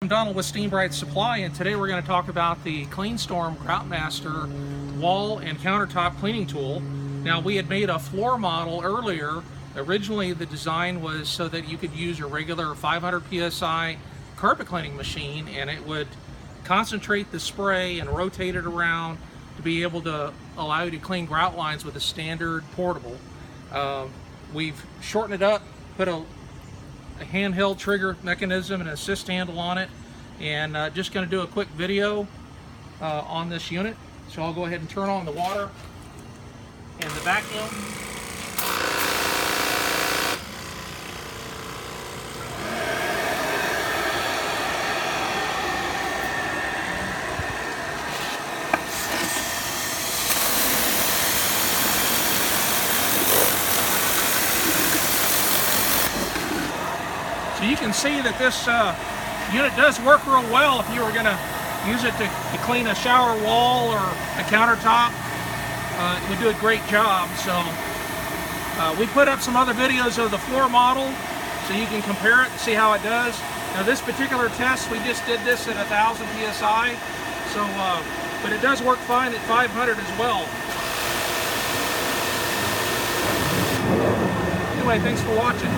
I'm Donald with Steam Bright Supply, and today we're going to talk about the CleanStorm Grout Master wall and countertop cleaning tool. Now, we had made a floor model earlier. Originally the design was so that you could use your regular 500 psi carpet cleaning machine and it would concentrate the spray and rotate it around to be able to allow you to clean grout lines with a standard portable. We've shortened it up, put a handheld trigger mechanism and assist handle on it, and just going to do a quick video on this unit. So I'll go ahead and turn on the water and the vacuum. So you can see that this unit does work real well if you were going to use it to clean a shower wall or a countertop. It would do a great job. So we put up some other videos of the floor model so you can compare it and see how it does. Now this particular test, we just did this at 1000 psi. So, but it does work fine at 500 as well. Anyway, thanks for watching.